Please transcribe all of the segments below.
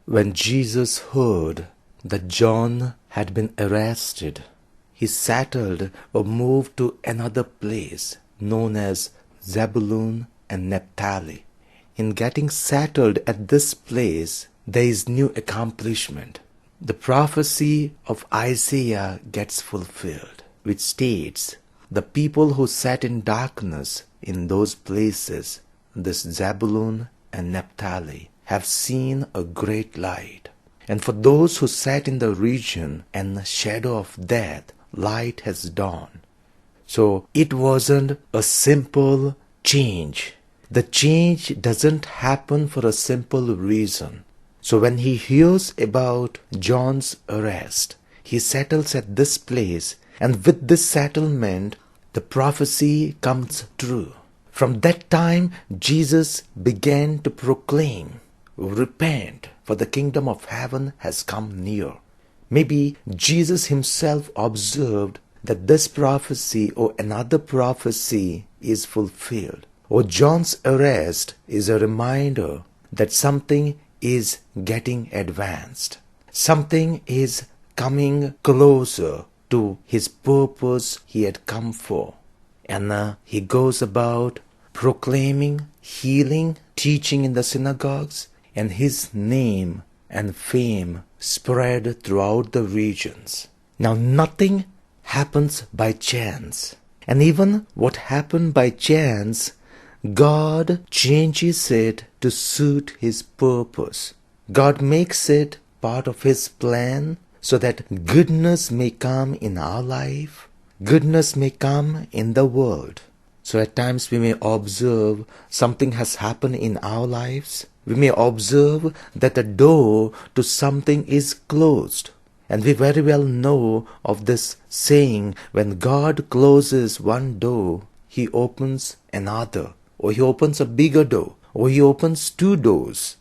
When Jesus heard that John had been arrested, he settled or moved to another place known as Zebulun and Naphtali. In getting settled at this place, there is new accomplishment. The prophecy of Isaiah gets fulfilled, which states, "The people who sat in darkness in those places, this Zebulun and Naphtali, have seen a great light. And for those who sat in the region and the shadow of death, light has dawned." So it wasn't a simple change. The change doesn't happen for a simple reason. So when he hears about John's arrest, he settles at this place, and with this settlement, the prophecy comes true. From that time, Jesus began to proclaim, "Repent, for the kingdom of heaven has come near." Maybe Jesus himself observed that this prophecy or another prophecy is fulfilled, or John's arrest is a reminder that something is getting advanced. Something is coming closer to his purpose he had come for. And he goes about proclaiming, healing, teaching in the synagogues, and his name and fame spread throughout the regions. Now nothing happens by chance. And even what happened by chance, God changes it to suit his purpose. God makes it part of his plan so that goodness may come in our life, goodness may come in the world. So at times we may observe something has happened in our lives. We may observe that the door to something is closed. And we very well know of this saying, when God closes one door, he opens another, or he opens a bigger door, or he opens two doors.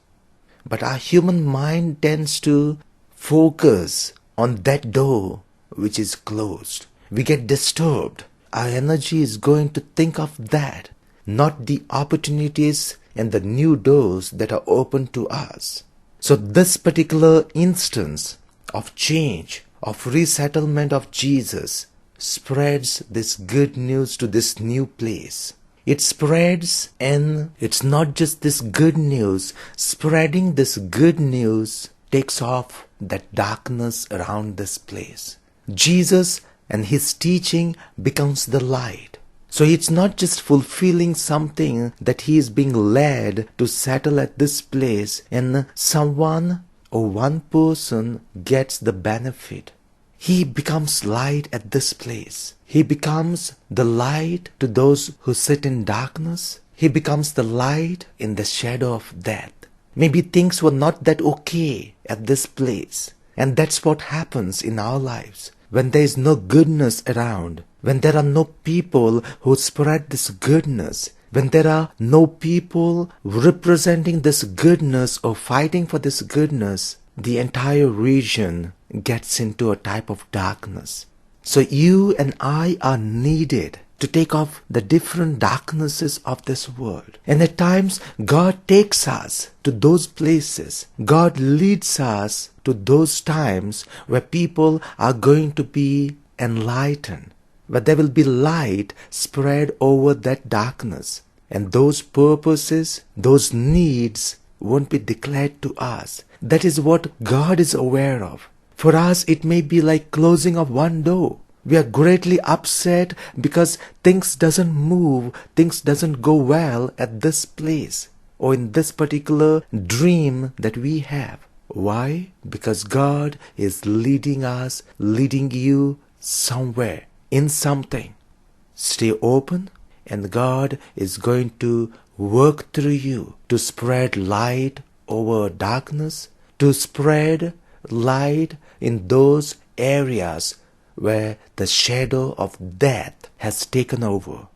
But our human mind tends to focus on that door which is closed. We get disturbed. Our energy is going to think of that, not the opportunities and the new doors that are open to us. So this particular instance of change, of resettlement of Jesus, spreads this good news to this new place. It spreads, and it's not just this good news. Spreading this good news takes off that darkness around this place. Jesus and his teaching becomes the light. So it's not just fulfilling something that he is being led to settle at this place and someone or one person gets the benefit. He becomes light at this place. He becomes the light to those who sit in darkness. He becomes the light in the shadow of death. Maybe things were not that okay at this place. And that's what happens in our lives. When there is no goodness around, when there are no people who spread this goodness, when there are no people representing this goodness or fighting for this goodness, the entire region gets into a type of darkness. So you and I are needed to take off the different darknesses of this world. And at times, God takes us to those places. God leads us to those times where people are going to be enlightened, where there will be light spread over that darkness. And those purposes, those needs won't be declared to us. That is what God is aware of. For us, it may be like closing of one door. We are greatly upset because things doesn't move, things doesn't go well at this place or in this particular dream that we have. Why? Because God is leading us, leading you somewhere, in something. Stay open, and God is going to work through you to spread light over darkness, to spread light in those areas where the shadow of death has taken over.